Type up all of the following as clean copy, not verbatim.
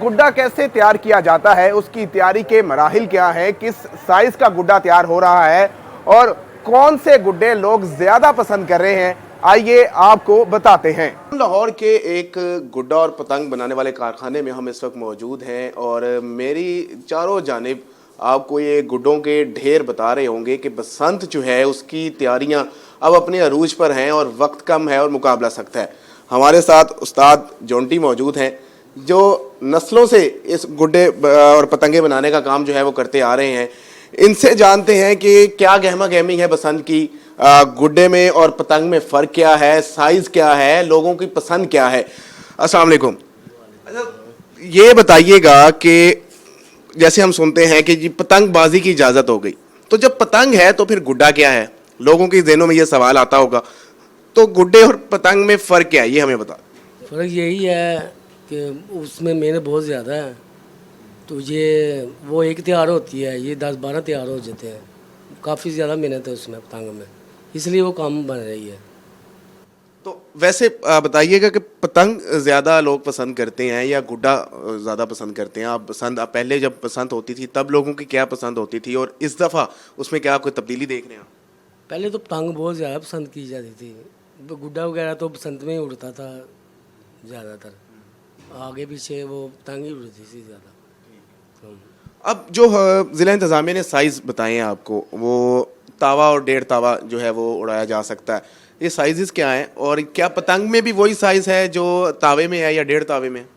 गुड्डा कैसे तैयार किया जाता है, उसकी तैयारी के मराहिल क्या है, किस साइज का गुड्डा तैयार हो रहा है और कौन से गुड्डे लोग ज्यादा पसंद कर रहे हैं, आइए आपको बताते हैं। लाहौर के एक गुड्डा और पतंग बनाने वाले कारखाने में हम इस वक्त मौजूद हैं और मेरी चारों जानिब आपको ये गुड्डों के ढेर बता रहे होंगे कि बसंत जो है उसकी तैयारियां अब अपने अरूज पर हैं और वक्त कम है और मुकाबला सख्त है। हमारे साथ उस्ताद जोंटी मौजूद हैं जो नस्लों से इस गुड्डे और पतंगे बनाने का काम जो है वो करते आ रहे हैं। इनसे जानते हैं कि क्या गहमा गहमी है बसंत की, गुड्डे में और पतंग में फ़र्क क्या है, साइज़ क्या है, लोगों की पसंद क्या है। अस्सलाम वालेकुम। अच्छा, ये बताइएगा कि जैसे हम सुनते हैं कि जी पतंगबाजी की इजाज़त हो गई, तो जब पतंग है तो फिर गुड्डा क्या है? लोगों के ज़हनों में ये सवाल आता होगा। तो गुड्डे और पतंग में फ़र्क क्या है, ये हमें बता। फ़र्क यही है कि उसमें मेहनत बहुत ज़्यादा है। तो ये वो एक तैयार होती है, ये 10-12 तैयार हो जाते हैं। काफ़ी ज़्यादा मेहनत है उसमें पतंग में, इसलिए वो कम बन रही है। तो वैसे बताइएगा कि पतंग ज़्यादा लोग पसंद करते हैं या गुड्डा ज़्यादा पसंद करते हैं? आप पहले जब पसंद होती थी तब लोगों की क्या पसंद होती थी और इस दफ़ा उसमें क्या कोई तब्दीली देख रहे हैं आप? पहले तो पतंग बहुत ज़्यादा पसंद की जाती थी, तो गुड्डा वगैरह तो बसंत में ही उड़ता था ज़्यादातर। आगे पीछे वो पतंग ही उड़ती थी ज़्यादा। अब जो ज़िला इंतज़ामिया ने साइज़ बताए हैं आपको, वो तावा और 1.5 तावा जो है वो उड़ाया जा सकता है। ये साइज़ेस क्या हैं और क्या पतंग में भी वही साइज़ है जो तावे में है या 1.5 तावे में है?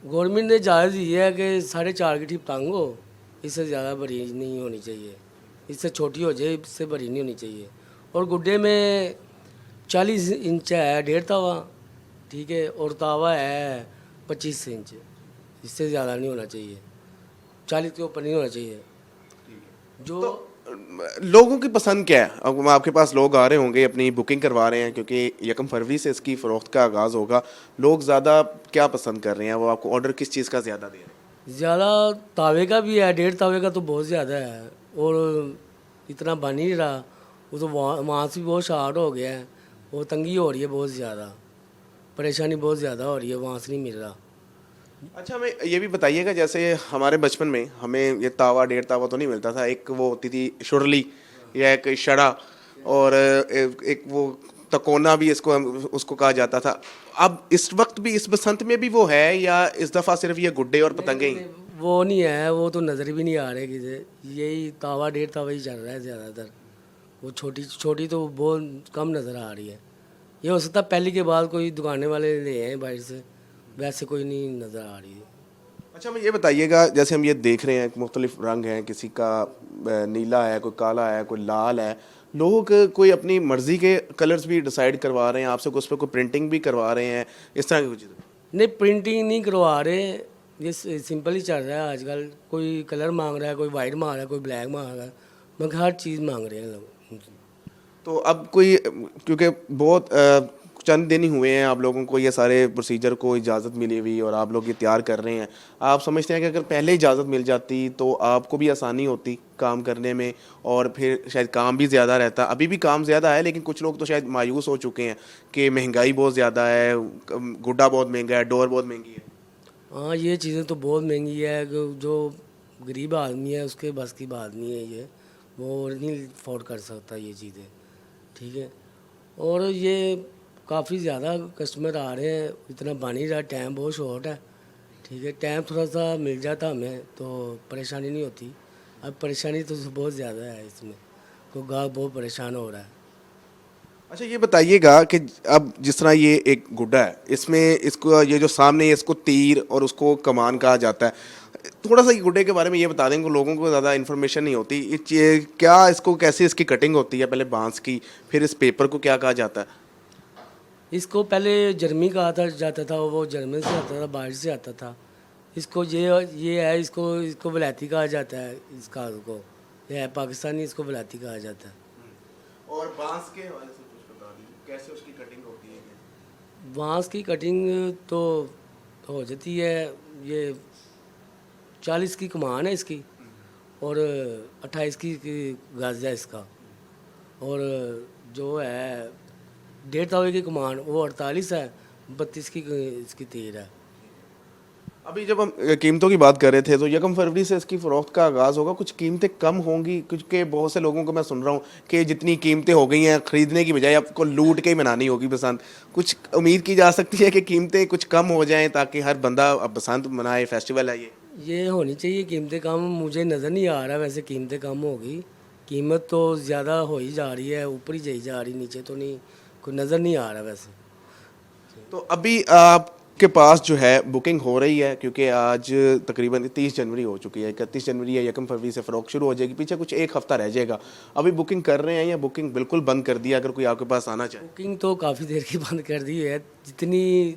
गवर्नमेंट ने इजाज़त दी है कि 4.5 की पतंग हो, इससे ज़्यादा बड़ी नहीं होनी चाहिए। इससे छोटी हो जाए, इससे बड़ी नहीं होनी चाहिए। और गुड्डे में 40 इंच है 1.5 तावा, ठीक है, और तावा है 25 इंच। इससे ज़्यादा नहीं होना चाहिए, 40 के ऊपर नहीं होना चाहिए। जो लोगों की पसंद क्या है? अब आपके पास लोग आ रहे होंगे, अपनी बुकिंग करवा रहे हैं क्योंकि 1 फरवरी से इसकी फ़रोख्त का आगाज़ होगा। लोग ज़्यादा क्या पसंद कर रहे हैं? वो आपको ऑर्डर किस चीज़ का ज़्यादा दे रहे हैं? ज़्यादा तावे का भी है, 1.5 तावे का तो बहुत ज़्यादा है और इतना बन ही नहीं रहा। वो तो वहाँ से भी बहुत शार्ट हो गया है, वो तंगी हो रही है बहुत ज़्यादा, परेशानी बहुत ज़्यादा हो रही है, वहाँ से नहीं मिल रहा। अच्छा, हमें ये भी बताइएगा, जैसे हमारे बचपन में हमें ये तावा 1.5 तावा तो नहीं मिलता था, एक वो होती थी शुरली या एक छड़ा और एक वो तकोना भी इसको उसको कहा जाता था। अब इस वक्त भी इस बसंत में भी वो है या इस दफ़ा सिर्फ ये गुड्डे और पतंगे ही? वो नहीं है, वो तो नज़र भी नहीं आ रहे किसी। यही तावा 1.5 तावा ही चल रहा है ज़्यादातर। वो छोटी छोटी तो बहुत कम नज़र आ रही है। ये हो सकता है पहली के बाद कोई दुकाने वाले ले आए बाहर से, वैसे कोई नहीं नज़र आ रही है। अच्छा, हमें ये बताइएगा, जैसे हम ये देख रहे हैं कि मुख्तलिफ रंग हैं, किसी का नीला है, कोई काला है, कोई लाल है। लोग कोई अपनी मर्ज़ी के कलर्स भी डिसाइड करवा रहे हैं आपसे, उस पर कोई प्रिंटिंग भी करवा रहे हैं, इस तरह की कुछ चीज़ें? नहीं, प्रिंटिंग नहीं करवा रहे, ये सिंपल ही चल रहा है आजकल। कोई कलर मांग रहा है, कोई वाइट मांग रहा है, कोई ब्लैक मांग रहा है, मगर हर चीज़ मांग रहे हैं लोग। तो अब कोई, क्योंकि बहुत चंद दिन ही हुए हैं आप लोगों को ये सारे प्रोसीजर को इजाज़त मिली हुई और आप लोग ये तैयार कर रहे हैं, आप समझते हैं कि अगर पहले इजाज़त मिल जाती तो आपको भी आसानी होती काम करने में और फिर शायद काम भी ज़्यादा रहता? अभी भी काम ज़्यादा है लेकिन कुछ लोग तो शायद मायूस हो चुके हैं कि महंगाई बहुत ज़्यादा है, गुड्डा बहुत महंगा है, डोर बहुत महंगी है। हाँ, ये चीज़ें तो बहुत महंगी है, जो गरीब आदमी है उसके बस की बात नहीं है ये, वो नहीं अफोर्ड कर सकता ये चीज़ें, ठीक है। और ये काफ़ी ज़्यादा कस्टमर आ रहे हैं, इतना बन ही रहा, टाइम बहुत शॉर्ट है, ठीक है। टाइम थोड़ा सा मिल जाता हमें तो परेशानी नहीं होती। अब परेशानी तो बहुत ज़्यादा है इसमें, तो गाहक बहुत परेशान हो रहा है। अच्छा, ये बताइएगा कि अब जिस तरह ये एक गुड्डा है, इसमें इसको ये जो सामने है इसको तीर और उसको कमान कहा जाता है। थोड़ा सा ये गुड्डे के बारे में ये बता देंगे, लोगों को ज़्यादा इन्फॉर्मेशन नहीं होती। क्या इसको कैसे इसकी कटिंग होती है, पहले बांस की, फिर इस पेपर को क्या कहा जाता है? इसको पहले जर्मी कहा था जाता था, वो जर्मन से आता था, बाहर से आता था। इसको ये है, इसको इसको वलायती कहा जाता है, इसका को ये है पाकिस्तानी, इसको वलायती कहा जाता है। और बांस के हवाले से कुछ बता दीजिए, कैसे उसकी कटिंग होती है? बांस की कटिंग तो हो जाती है, ये 40 की कमान है इसकी और 28 की गज है इसका, और जो है 1.5 तावे की कमान वो 48 है, 32 की इसकी तीर है। अभी जब हम कीमतों की बात कर रहे थे तो 1 फरवरी से इसकी फ़रोख्त का आगाज़ होगा, कुछ कीमतें कम होंगी? क्योंकि बहुत से लोगों को मैं सुन रहा हूँ कि जितनी कीमतें हो गई हैं, ख़रीदने की बजाय आपको लूट के ही मनानी होगी बसंत। कुछ उम्मीद की जा सकती है कि कीमतें कुछ कम हो जाएं ताकि हर बंदा अब बसंत मनाए, फेस्टिवल है ये होनी चाहिए कीमतें कम, मुझे नज़र नहीं आ रहा वैसे कीमतें कम होगी। कीमत तो ज़्यादा हो ही जा रही है, ऊपर ही जाई जा रही, नीचे तो नहीं, कोई नज़र नहीं आ रहा वैसे। तो अभी आपके पास जो है बुकिंग हो रही है, क्योंकि आज तकरीबन 30 जनवरी हो चुकी है, 31 जनवरी या 1 फरवरी से फ़रोख्त शुरू हो जाएगी, पीछे कुछ एक हफ़्ता रह जाएगा। अभी बुकिंग कर रहे हैं या बुकिंग बिल्कुल बंद कर दिया, अगर कोई आपके पास आना चाहे? बुकिंग तो काफ़ी देर की बंद कर दी है, जितनी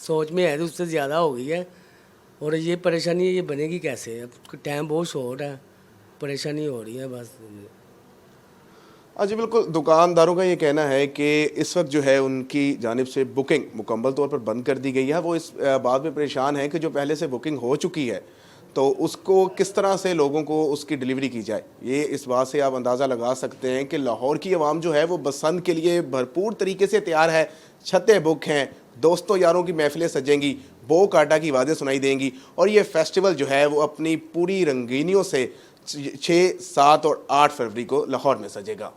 सोच में है तो उससे ज़्यादा हो गई है। और ये परेशानी ये बनेगी कैसे, अब टाइम बहुत शॉर्ट है, परेशानी हो रही है बस। हाँ जी, बिल्कुल। दुकानदारों का ये कहना है कि इस वक्त जो है उनकी जानिब से बुकिंग मुकम्मल तौर पर बंद कर दी गई है। वो इस बात में परेशान है कि जो पहले से बुकिंग हो चुकी है तो उसको किस तरह से लोगों को उसकी डिलीवरी की जाए। ये इस बात से आप अंदाज़ा लगा सकते हैं कि लाहौर की आवाम जो है वो बसंत के लिए भरपूर तरीके से तैयार है। छतें बुक हैं, दोस्तों यारों की महफिलें सजेंगी, बो काटा की आवाज़ें सुनाई देंगी और ये फेस्टिवल जो है वो अपनी पूरी रंगीनियों से 6, 7 और 8 फरवरी को लाहौर में सजेगा।